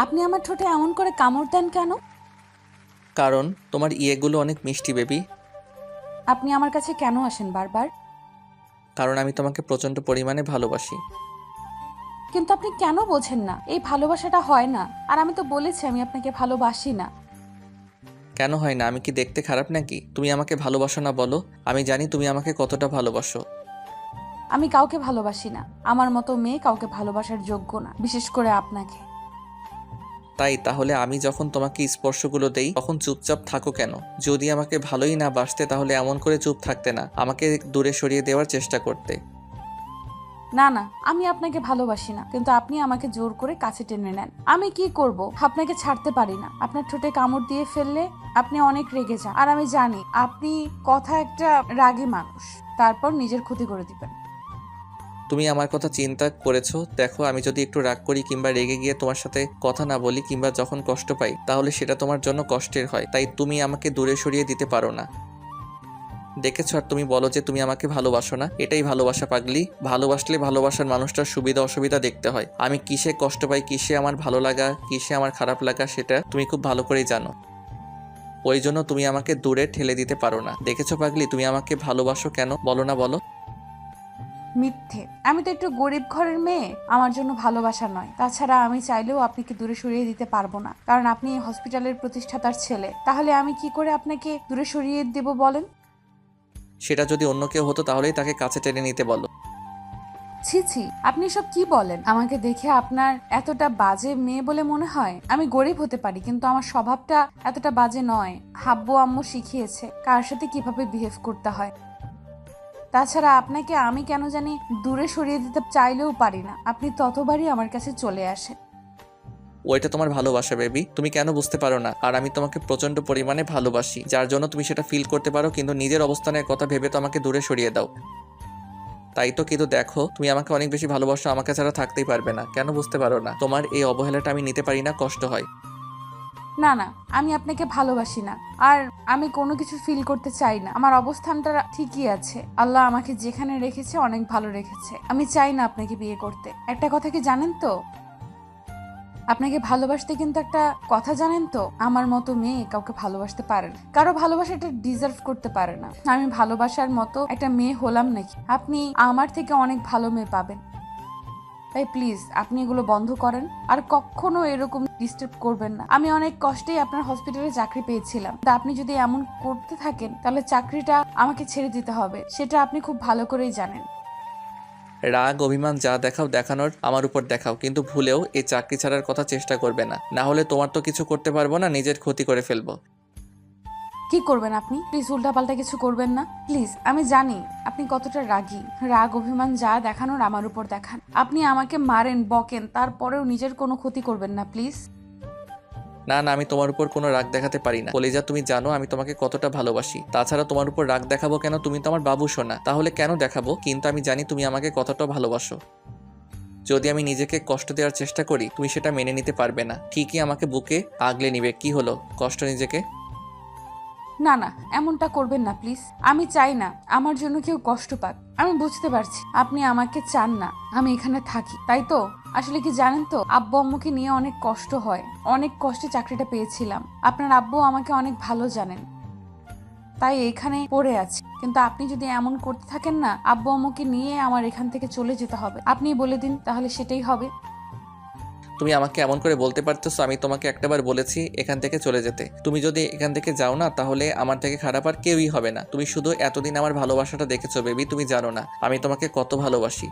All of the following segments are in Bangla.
আপনি আমার ঠোঁটে এমন করে কামড় দেন কেন? কারণ তোমার ইয়েগুলো অনেক মিষ্টি বেবি। আপনি আমার কাছে কেন আসেন বারবার? কারণ আমি তোমাকে প্রচণ্ড পরিমাণে ভালোবাসি। কিন্তু আপনি কেন বোঝেন না এই ভালোবাসাটা হয় না? আর আমি তো বলেছি আমি আপনাকে ভালোবাসি না। কেন হয় না? আমি কি দেখতে খারাপ নাকি? তুমি আমাকে ভালোবাসো না বলো? আমি জানি তুমি আমাকে কতটা ভালোবাসো। আমি কাউকে ভালোবাসি না। আমার মতো মেয়ে কাউকে ভালোবাসার যোগ্য না, বিশেষ করে আপনাকে। তাই তাহলে আমি যখন তোমাকে স্পর্শগুলো দেই তখন চুপচাপ থাকো কেন? যদি আমাকে ভালোই না বাসতে তাহলে এমন করে চুপ থাকতে না, আমাকে দূরে সরিয়ে দেওয়ার চেষ্টা করতে। না না, আমি আপনাকে ভালোবাসি না, কিন্তু আপনি আমাকে জোর করে কাছে টেনে নেন। আমি কি করব? আপনাকে ছাড়তে পারি না। আপনার ঠোঁটে কামড় দিয়ে ফেললে আপনি অনেক রেগে যান, আর আমি জানি আপনি কথা একটা রাগী মানুষ, তারপর নিজের ক্ষতি করে দিবেন। তুমি আমার কথা চিন্তা করেছো? দেখো, আমি যদি একটু রাগ করি কিংবা রেগে গিয়ে তোমার সাথে কথা না বলি কিংবা যখন কষ্ট পাই তাহলে সেটা তোমার জন্য কষ্টের হয়। তাই তুমি আমাকে দূরে সরিয়ে দিতে পারো না। দেখেছো, আর তুমি বলো যে তুমি আমাকে ভালোবাসো না। এটাই ভালোবাসা পাগলি। ভালোবাসলে ভালোবাসার মানুষটার সুবিধা অসুবিধা দেখতে হয়। আমি কিসে কষ্ট পাই, কিসে আমার ভালো লাগা, কিসে আমার খারাপ লাগা সেটা তুমি খুব ভালো করেই জানো। ওই জন্য তুমি আমাকে দূরে ঠেলে দিতে পারো না। দেখেছো পাগলি, তুমি আমাকে ভালোবাসো কেন বলো না বলো? মিথ্যে। আমি তো একটু গরিব ঘরের মেয়ে, আমার জন্য ভালোবাসা নয়। তাছাড়া আমি চাইলেও আপনাকে দূরে সরিয়ে দিতে পারবো না, কারণ আপনি এই হসপিটালের প্রতিষ্ঠাতার ছেলে। তাহলে আমি কি করে আপনাকে দূরে সরিয়ে দেব বলেন? সেটা যদি অন্য কেউ হতো তাহলেই তাকে কাছে টেনে নিতে বলো। ছি ছি, আপনি সব কি বলেন? আমাকে দেখে আপনার এতটা বাজে মেয়ে বলে মনে হয়? আমি গরিব হতে পারি, কিন্তু আমার স্বভাবটা এতটা বাজে নয়। হাব্বু আম্মু শিখিয়েছে কার সাথে কিভাবে বিহেভ করতে হয়। তাছাড়া আপনাকে আমি কেন জানি দূরে সরিয়ে দিতে চাইলেও পারি না, আপনি ততবারই আমার কাছে চলে আসেন। ওইটা তোমার ভালোবাসা বেবি, তুমি কেন বুঝতে পারো না? আর আমি তোমাকে প্রচন্ড পরিমাণে ভালোবাসি, যার জন্য তুমি সেটা ফিল করতে পারো, কিন্তু নিজের অবস্থানের কথা ভেবে তো আমাকে দূরে সরিয়ে দাও। তাই তো, কিন্তু দেখো, তুমি আমাকে অনেক বেশি ভালোবাসো, আমাকে ছাড়া থাকতেই পারবে না। কেন বুঝতে পারো না? তোমার এই অবহেলাটা আমি নিতে পারি না, কষ্ট হয়। না না, আমি আপনাকে ভালোবাসি না, আর আমি কোনো কিছু ফিল করতে চাই না। আমার অবস্থানটা ঠিকই আছে। আল্লাহ আমাকে যেখানে রেখেছে অনেক ভালো রেখেছে। আমি চাই না আপনাকে বিয়ে করতে। একটা কথা কি জানেন তো, আপনাকে ভালোবাসতে কিন্তু একটা কথা জানেন তো, আমার মতো মেয়ে কাউকে ভালোবাসতে পারে না, কারো ভালোবাসাটা ডিজার্ভ করতে পারে না। আমি ভালোবাসার মতো একটা মেয়ে হলাম নাকি? আপনি আমার থেকে অনেক ভালো মেয়ে পাবেন। তাই প্লিজ আপনি এগুলো বন্ধ করেন, আর কখনো এরকম ডিস্টার্ব করবেন না। আমি অনেক কষ্টেই আপনার হসপিটালে চাকরি পেয়েছিলাম। তা আপনি যদি এমন করতে থাকেন তাহলে চাকরিটা আমাকে ছেড়ে দিতে হবে, সেটা আপনি খুব ভালো করেই জানেন। রাগ অভিমান যা দেখাও দেখানোর আমার উপর দেখাও, কিন্তু ভুলেও এই চাকরি ছাড়ার কথা চেষ্টা করবে না। না হলে তোমার তো কিছু করতে পারবো না, নিজের ক্ষতি করে ফেলবো। কি করবেন আপনি? প্লিজ উল্টাপাল্টা কিছু করবেন না প্লিজ। আমি জানি আপনি কতটা রাগী। রাগ অভিমান যা দেখানোর আমার উপর দেখান। আপনি আমাকে মারেন, বকেন, তারপরেও নিজের কোনো ক্ষতি করবেন না প্লিজ। না না, আমি তোমার উপর কোনো রাগ দেখাতে পারি না কলিজা, তুমি জানো আমি তোমাকে কতটা ভালোবাসি। তাছাড়া তোমার উপর রাগ দেখাবো কেন? তুমি তো আমার বাবু সোনা, তাহলে কেন দেখাবো? কিন্তু আমি জানি তুমি আমাকে কতটা ভালোবাসো। যদি আমি নিজেকে কষ্ট দেওয়ার চেষ্টা করি তুমি সেটা মেনে নিতে পারবে না, ঠিকই আমাকে বুকে আগলে নিবে। কি হলো, কষ্ট নিজেকে? না না, এমনটা করবেন না প্লিজ। আমি চাই না আমার জন্য কেউ কষ্ট পাক। আমি বুঝতে পারছি আপনি আমাকে চান না আমি এখানে থাকি, তাই তো? আসলে কি জানেন তো, আব্বু আম্মুকে নিয়ে অনেক কষ্ট হয়। অনেক কষ্টে চাকরিটা পেয়েছিলাম। আপনার আব্বু আমাকে অনেক ভালো জানেন, তাই এখানে পড়ে আছি। কিন্তু আপনি যদি এমন করতে থাকেন না, আব্বু আম্মুকে নিয়ে আমার এখান থেকে চলে যেতে হবে। আপনি বলে দিন, তাহলে সেটাই হবে। তুমি আমাকে এমন করে বলতে পারতেছো? আমি তোমাকে একটাবার বলেছি এখান থেকে চলে যেতে। তুমি যদি এখান থেকে যাও না তাহলে আমার থেকে খারাপ আর কেউই হবে না। তুমি শুধু এতদিন আমার ভালোবাসাটা দেখেছো বেবি, তুমি জানো না আমি তোমাকে কত ভালোবাসি।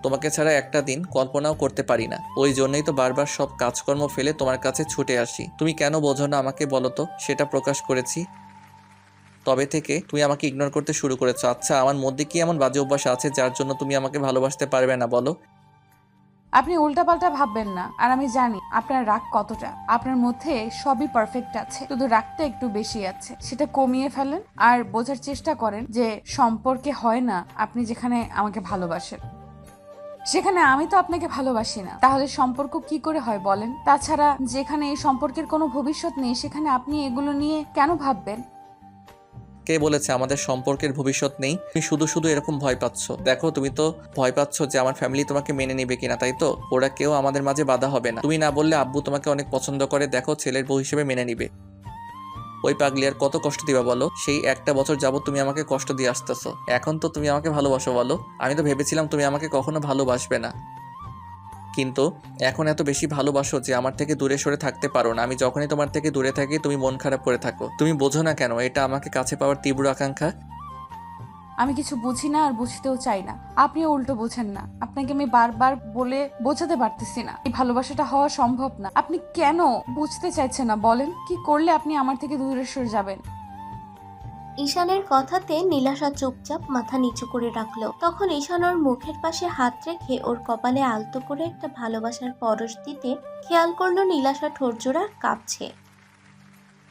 তোমাকে ছাড়া একটা দিন কল্পনাও করতে পারি না। ওই জন্যই তো বারবার সব কাজকর্ম ফেলে তোমার কাছে ছুটে আসি। তুমি কেন বোঝো না আমাকে বলো তো? সেটা প্রকাশ করেছি। তবে থেকে তুমি আমাকে ইগনোর করতে শুরু করেছো। আচ্ছা, আমার মধ্যে কি এমন বাজে অভ্যাস আছে যার জন্য তুমি আমাকে ভালোবাসতে পারবে না বলো? আপনি উল্টাপাল্টা ভাববেন না। আর আমি জানি আপনার রাগ কতটা। আপনার মধ্যে সবই পারফেক্ট আছে, শুধু রাগটা একটু বেশি আছে। সেটা কমিয়ে ফেলেন আর বোঝার চেষ্টা করেন যে সম্পর্কে হয় না আপনি যেখানে আমাকে ভালোবাসেন সেখানে আমি তো আপনাকে ভালোবাসি না, তাহলে সম্পর্ক কি করে হয় বলেন? তাছাড়া যেখানে এই সম্পর্কের কোনো ভবিষ্যৎ নেই সেখানে আপনি এগুলো নিয়ে কেন ভাববেন? কে বলেছে আমাদের সম্পর্কের ভবিষ্যৎ নেই? তুমি শুধু শুধু এরকম ভয় পাচ্ছ। দেখো, তুমি তো ভয় পাচ্ছ যে আমার ফ্যামিলি তোমাকে মেনে নেবে কিনা, তাই তো? ওরা কেউ আমাদের মাঝে বাধা হবে না। তুমি না বললে আব্বু তোমাকে অনেক পছন্দ করে, দেখো ছেলের বউ হিসেবে মেনে নিবে। ওই পাগলি আর কত কষ্ট দিবা বলো? সেই একটা বছর যাবত তুমি আমাকে কষ্ট দিয়ে আসতেছো, এখন তো তুমি আমাকে ভালোবাসো বলো? আমি তো ভেবেছিলাম তুমি আমাকে কখনো ভালোবাসবে না, কিন্তু এখন এত বেশি ভালোবাসো যে আমার থেকে দূরে সরে থাকতে পারো না। আমি যখনই তোমার থেকে দূরে থাকি তুমি মন খারাপ করে থাকো। তুমি বোঝো না কেন এটা আমাকে কাছে পাওয়ার তীব্র আকাঙ্ক্ষা? আমি কিছু বুঝি না আর বুঝতেও চাই না, আপনিও উল্টো বোঝেন না। আপনাকে আমি বারবার বলে বোঝাতে পারতেছি না এই ভালোবাসাটা হওয়া সম্ভব না। আপনি কেন বুঝতে চাইছেন না বলেন? কি করলে আপনি আমার থেকে দূরে সরে যাবেন? ঈশানের কথাতে নীলাশা চুপচাপ মাথা নিচু করে রাখলো। তখন ঈশান ওর মুখের পাশে হাত রেখে ওর কপালে আলতো করে একটা ভালোবাসার পরশ দিতে খেয়াল করলো নীলাশা ঠোঁটজোড়া কাঁপছে।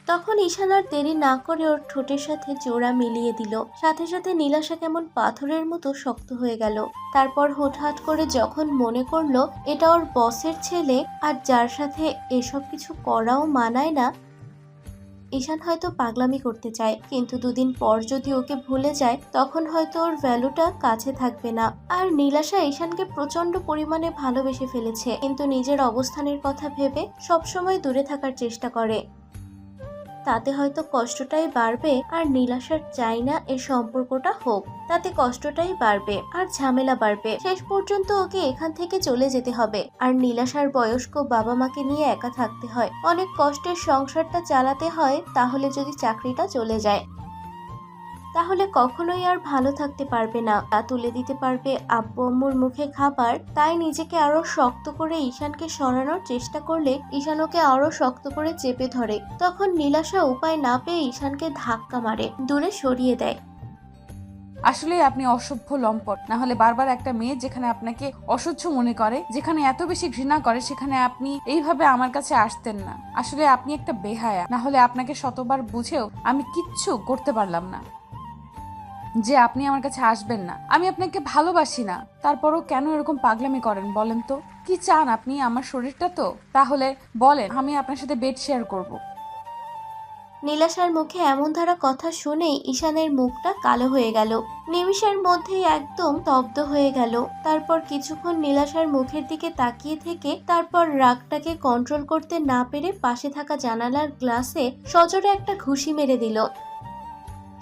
তখন ঈশান আর দেরি না করে ওর ঠোঁটের সাথে জোড়া মিলিয়ে দিল। সাথে সাথে নীলাশা কেমন পাথরের মতো শক্ত হয়ে গেল। তারপর হুটহাট করে যখন মনে করলো এটা ওর বসের ছেলে আর যার সাথে এসব কিছু করাও মানায় না, ঈশান হয়তো পাগলামি করতে চায়, কিন্তু দুদিন পর যদি ওকে ভুলে যায় তখন হয়তো ওর ভ্যালুটা কাছে থাকবে না। আর নীলাশা ঈশানকে প্রচন্ড পরিমাণে ভালোবেসে ফেলেছে, কিন্তু নিজের অবস্থানের কথা ভেবে সবসময় দূরে থাকার চেষ্টা করে। তাতে হয়তো কষ্টটাই বাড়বে, আর নীলাশার চাই না এই সম্পর্কটা হোক। তাতে কষ্টটাই বাড়বে আর ঝামেলা বাড়বে। শেষ পর্যন্ত ওকে এখান থেকে চলে যেতে হবে। আর নীলাশার বয়স্ক বাবা মাকে নিয়ে একা থাকতে হয়, অনেক কষ্টের সংসারটা চালাতে হয়। তাহলে যদি চাকরিটা চলে যায় তাহলে কখনোই আর ভালো থাকতে পারবে না। তা তুলে দিতে পারবে আব্বু আম্মুর মুখে খাবার। তাই নিজেকে আরো শক্ত করে ঈশানকে সরানোর চেষ্টা করলে ঈশান ওকে আরো শক্ত করে চেপে ধরে। তখন নীলাশা উপায় না পেয়ে ঈশানকে ধাক্কা মারে, দূরে সরিয়ে দেয়। আসলে আপনি অসভ্য লম্পট। না হলে বারবার একটা মেয়ে যেখানে আপনাকে অসহ্য মনে করে, যেখানে এত বেশি ঘৃণা করে, সেখানে আপনি এইভাবে আমার কাছে আসতেন না। আসলে আপনি একটা বেহায়া। না হলে আপনাকে শতবার বুঝেও আমি কিচ্ছু করতে পারলাম না যে আপনি আমার কাছে আসবেন না। আমি আপনাকে ভালোবাসি না, তারপরও কেন এরকম পাগলামি করেন বলেন তো? কি চান আপনি? আমার শরীরটা তো তাহলে বলেন, আমি আপনার সাথে বেড শেয়ার করব। নীলাশার মুখে এমন ধারা কথা শুনেই ঈশানের মুখটা কালো হয়ে গেল। নিমিষের মধ্যেই একদম স্তব্ধ হয়ে গেল। তারপর কিছুক্ষণ নীলাশার মুখের দিকে তাকিয়ে থেকে তারপর রাগটাকে কন্ট্রোল করতে না পেরে পাশে থাকা জানালার গ্লাসে সজোরে একটা ঘুষি মেরে দিল।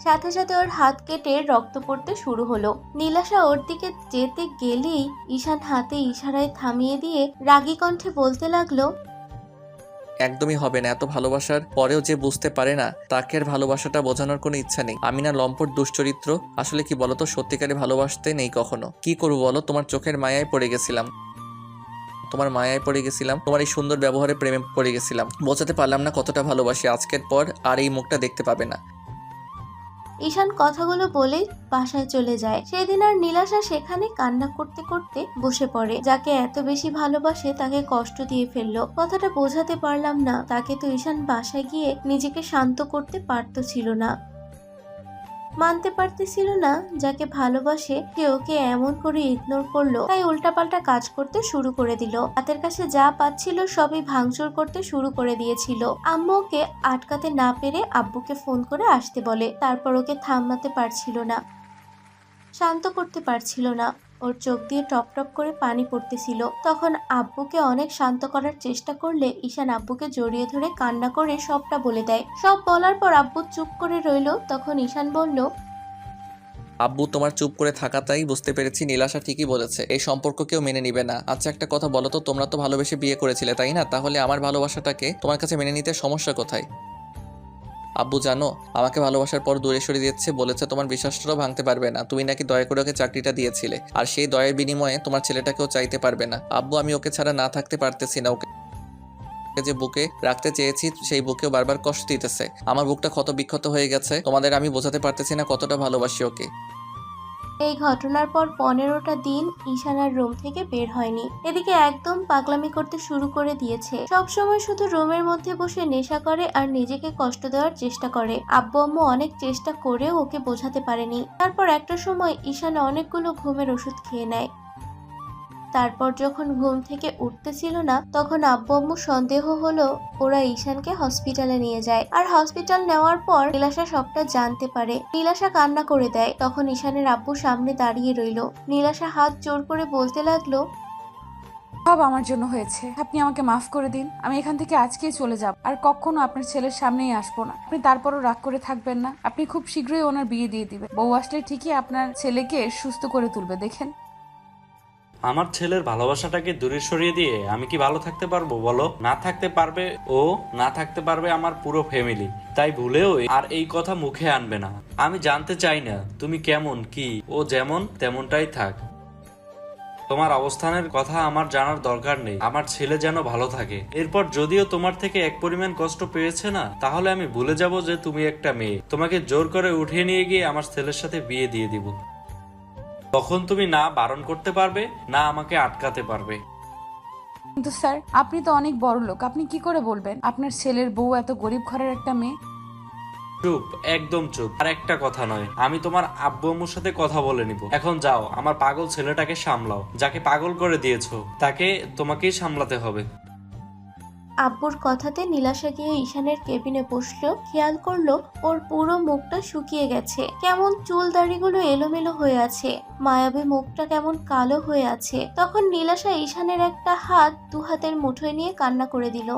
সাথে সাথে ওর হাত কেটে রক্ত পড়তে শুরু হলো। নীলাশা ওর দিকে যেতে গেলেই ঈশান হাতে ইশারায় থামিয়ে দিয়ে রাগী কণ্ঠে বলতে লাগলো, একদমই হবে না। এত ভালোবাসার পরেও যে বুঝতে পারে না, তাকে আর ভালোবাসাটা বোঝানোর কোনো ইচ্ছা নেই। আমি না লম্পট দুশ্চরিত্র? আসলে কি বলতো, সত্যিকারে ভালোবাসতে নেই কখনো। কি করবো বলো? তোমার চোখের মায়ায় পড়ে গেছিলাম, তোমার মায়ায় পড়ে গেছিলাম, তোমার এই সুন্দর ব্যবহারে প্রেমে পড়ে গেছিলাম। বোঝাতে পারলাম না কতটা ভালোবাসি। আজকের পর আর এই মুখটা দেখতে পাবে না। ঈশান কথাগুলো বলেই বাসায় চলে যায়। সেদিন আর নীলাশা সেখানে কান্না করতে করতে বসে পড়ে। যাকে এত বেশি ভালোবাসে তাকে কষ্ট দিয়ে ফেললো। কথাটা বোঝাতে পারলাম না, তাকে তো ঈশান বাসায় গিয়ে নিজেকে শান্ত করতে পারতো ছিল না, মানতে পারতেছিল না যাকে ভালোবাসে সে ওকে এমন করে ইগনোর করলো। তাই উল্টাপাল্টা কাজ করতে শুরু করে দিল। হাতের কাছে যা পাচ্ছিল সবই ভাঙচুর করতে শুরু করে দিয়েছিল। আম্মু ওকে আটকাতে না পেরে আব্বুকে ফোন করে আসতে বলে। তারপর ওকে থামাতে পারছিল না, শান্ত করতে পারছিল না। ওর চোখ দিয়ে টপ টপ করে পানি পড়তেছিল। তখন আব্বুকে অনেক শান্ত করার চেষ্টা করলে ঈশান আব্বুকে জড়িয়ে ধরে কান্না করে সবটা বলে দেয়। সব বলার পর আব্বু চুপ করে রইল। তখন ঈশান বলল, আব্বু, তোমার চুপ করে থাকাটাই বুঝতে পেরেছি নীলাশা ঠিকই বলেছে, এই সম্পর্ক কেউ মেনে নিবে না। আচ্ছা একটা কথা বলো তো, তোমরা তো ভালোবেসে বিয়ে করেছিলে তাই না? তাহলে আমার ভালোবাসাটাকে তোমার কাছে মেনে নিতে সমস্যা কোথায়? আব্বু জানো, আমাকে ভালোবাসার পর দূরে সরে দিচ্ছে, বলেছে তোমার বিশ্বাসটাও ভাঙতে পারবে না। তুমি নাকি দয়া করে ওকে চাকরিটা দিয়েছিলে, আর সেই দয়ের বিনিময়ে তোমার ছেলেটাকেও চাইতে পারবে না। আব্বু, আমি ওকে ছাড়া না থাকতে পারতেছি না। ওকে যে বুকে রাখতে চেয়েছি সেই বুকেও বারবার কষ্ট দিতেছে। আমার বুকটা ক্ষত বিক্ষত হয়ে গেছে। তোমাদের আমি বোঝাতে পারতেছি না কতটা ভালোবাসি ওকে। এই ঘটনার পর 15টা দিন ঈশানার রুম থেকে বের হয়নি। এদিকে একদম পাগলামি করতে শুরু করে দিয়েছে। সব সময় শুধু রুমের মধ্যে বসে নেশা করে আর নিজেকে কষ্ট দেওয়ার চেষ্টা করে। আব্বু আম্মু অনেক চেষ্টা করেও ওকে বোঝাতে পারেনি। তারপর একটা সময় ঈশান অনেকগুলো ঘুমের ওষুধ খেয়ে নেয়। তারপর যখন ঘুম থেকে উঠতেছিল না তখন আব্বু আম্মু সন্দেহ হলো, ওরা ঈশানকে হসপিটালে নিয়ে যায়। আর হসপিটাল নেওয়ার পর নীলাশা সবটা জানতে পারে। নীলাশা কান্না করে দেয়। তখন ঈশানের আব্বু সামনে দাঁড়িয়ে রইল। নীলাশা হাত জোর করে বলতে লাগলো, সব আমার জন্য হয়েছে, আপনি আমাকে মাফ করে দিন। আমি এখান থেকে আজকেই চলে যাব, আর কখনো আপনার ছেলের সামনেই আসবো না। আপনি তারপরও রাগ করে থাকবেন না। আপনি খুব শীঘ্রই ওনার বিয়ে দিয়ে দিবেন। বউ আসলে ঠিকই আপনার ছেলেকে সুস্থ করে তুলবে, দেখেন। আমার ছেলের ভালোবাসাটাকে দূরে সরিয়ে দিয়ে আমি কি ভালো থাকতে পারবো বলো? না থাকতে পারবে ও, না থাকতে পারবে আমার পুরো ফ্যামিলি। তাই ভুলেও আর এই কথা মুখে আনবে না। আমি জানতে চাই না তুমি কেমন, কি ও যেমন তেমনটাই থাক। তোমার অবস্থানের কথা আমার জানার দরকার নেই। আমার ছেলে যেন ভালো থাকে। এরপর যদিও তোমার থেকে এক পরিমাণ কষ্ট পেয়েছে না, তাহলে আমি ভুলে যাব যে তুমি একটা মেয়ে। তোমাকে জোর করে উঠিয়ে নিয়ে গিয়ে আমার ছেলের সাথে বিয়ে দিয়ে দিব। তখন তুমি না বারণ করতে পারবে, না আমাকে আটকাতে পারবে। কিন্তু স্যার, আপনি তো অনেক বড় লোক, আপনি কি করে বলবেন আপনার ছেলের বউ এত গরিব ঘরের একটা মেয়ে? চুপ, একদম চুপ। আর একটা কথা নয়, আমি তোমার আব্বু আম্মুর সাথে কথা বলে নিব। এখন যাও, আমার পাগল ছেলেটাকে সামলাও। যাকে পাগল করে দিয়েছো তাকে তোমাকেই সামলাতে হবে। আব্বুর কথাতে নীলাশা গিয়ে ঈশানের কেবিনে বসলো। খেয়াল করলো ওর পুরো মুখটা শুকিয়ে গেছে, কেমন চুল দাড়িগুলো এলোমেলো হয়ে আছে, মায়াবী মুখটা কেমন কালো হয়ে আছে। তখন নীলাশা ঈশানের একটা হাত দু হাতের মুঠোয় নিয়ে কান্না করে দিল।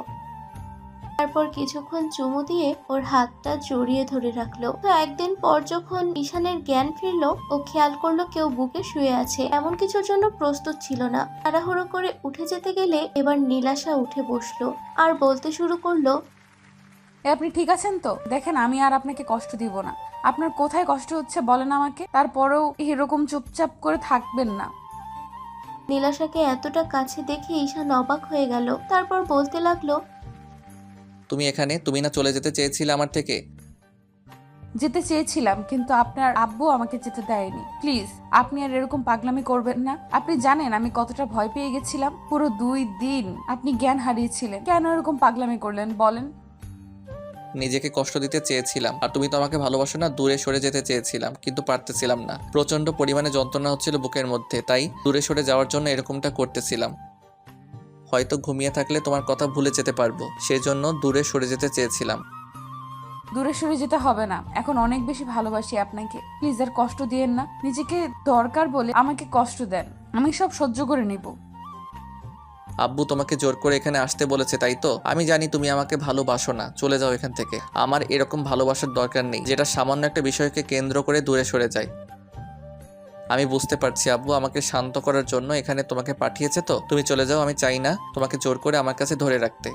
তারপর কিছুক্ষণ চুমু দিয়ে ওর হাতটা জড়িয়ে ধরে রাখলো। তো একদিন পর যখন ঈশানের জ্ঞান ফিরলো, ও খেয়াল করলো কেউ বুকে শুয়ে আছে। এমন কিছুর জন্য প্রস্তুত ছিল না। তাড়াহুড়ো করে উঠে যেতে গেলে এবার নীলাশা উঠে বসলো আর বলতে শুরু করলো, আপনি ঠিক আছেন তো? দেখেন, আমি আর আপনাকে কষ্ট দিব না। আপনার কোথায় কষ্ট হচ্ছে বলেন আমাকে, তারপরেও এরকম চুপচাপ করে থাকবেন না। নীলাশাকে এতটা কাছে দেখে ঈশান অবাক হয়ে গেল। তারপর বলতে লাগলো, তুমি এখানে? তুমি না চলে যেতে চেয়েছিলে আমার থেকে? যেতে চেয়েছিলাম, কিন্তু আপনার আব্বু আমাকে যেতে দেয়নি। প্লিজ, আপনি আর এরকম পাগলামি করবেন না। আপনি জানেন আমি কতটা ভয় পেয়ে গেছিলাম। পুরো 2 দিন আপনি জ্ঞান হারিয়েছিলেন। কেন এরকম পাগলামি করলেন বলেন? নিজেকে কষ্ট দিতে চেয়েছিলাম, আর তুমি তো আমাকে ভালোবাসো না, দূরে সরে যেতে চেয়েছিলাম, কিন্তু পারতেছিলাম না। প্রচন্ড পরিমাণে যন্ত্রণা হচ্ছিল বুকের মধ্যে, তাই দূরে সরে যাওয়ার জন্য এরকমটা করতেছিলাম। হয়তো ঘুমিয়ে থাকলে তোমার কথা ভুলে যেতে পারবো, সেই জন্য দূরে সরে যেতে চেয়েছিলাম। দূরে সরে যেতে হবে না, এখন অনেক বেশি ভালোবাসি আপনাকে। প্লিজ আর কষ্ট দিয়েন না। নিজেকে দরকার বলে আমাকে কষ্ট দেন, আমি সব সহ্য করে নিব। আব্বু তোমাকে জোর করে এখানে আসতে বলেছে, তাই তো? আমি জানি তুমি আমাকে ভালোবাসো না, চলে যাও এখান থেকে। আমার এরকম ভালোবাসার দরকার নেই যেটা সামান্য একটা বিষয়কে কেন্দ্র করে দূরে সরে যায়। আমি বুঝতে পারছি আব্বু আমাকে শান্ত করার জন্য এখানে তোমাকে পাঠিয়েছে। তো তুমি চলে যাও, আমি চাই না তোমাকে জোর করে আমার কাছে ধরে রাখতে।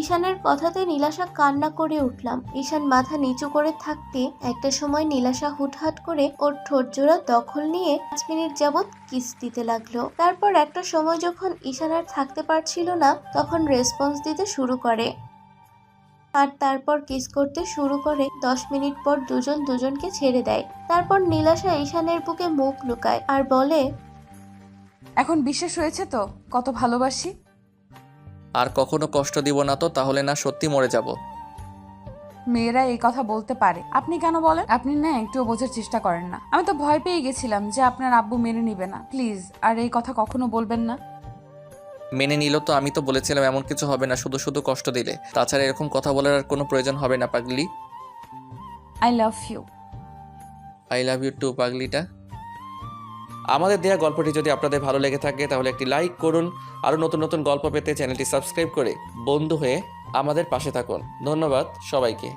ঈশানের কথাতে নীলাশা কান্না করে উঠলাম। ঈশান মাথা নিচু করে থাকতে একটা সময় নীলাশা হুটহাট করে ওর ঠোঁট জোড়া দখল নিয়ে 5 মিনিট যাবৎ কিস দিতে লাগলো। তারপর একটা সময় যখন ঈশান আর থাকতে পারছিল না, তখন রেসপন্স দিতে শুরু করে। আর তারপর কিস করতে শুরু করে। 10 মিনিট পর দুজন দুজনকে ছেড়ে দেয়। তারপর নীলাশা ঈশানের বুকে মুখ লুকায় আর বলে, এখন বিশ্বাস হয়েছে তো কত ভালোবাসি? আর কখনো কষ্ট দিব না তো, তাহলে না সত্যি মরে যাব। মেয়েরা এই কথা বলতে পারে, আপনি কেন বলেন? আপনি না একটুও বোঝার চেষ্টা করেন না। আমি তো ভয় পেয়ে গেছিলাম যে আপনার আব্বু মেনে নিবে না। প্লিজ আর এই কথা কখনো বলবেন না। মেনে নিল তো? আমি তো বলেছিলাম এমন কিছু হবে না, শুধু শুধু কষ্ট দিলে। তাছাড়া এরকম কথা বলার আর কোনো প্রয়োজন হবে না পাগলি। I love you. I love you too পাগলিটা। আমাদের দেয়া গল্পটি যদি আপনাদের ভালো লেগে থাকে তাহলে একটি লাইক করুন। আরও নতুন নতুন গল্প পেতে চ্যানেলটি সাবস্ক্রাইব করে বন্ধু হয়ে আমাদের পাশে থাকুন। ধন্যবাদ সবাইকে।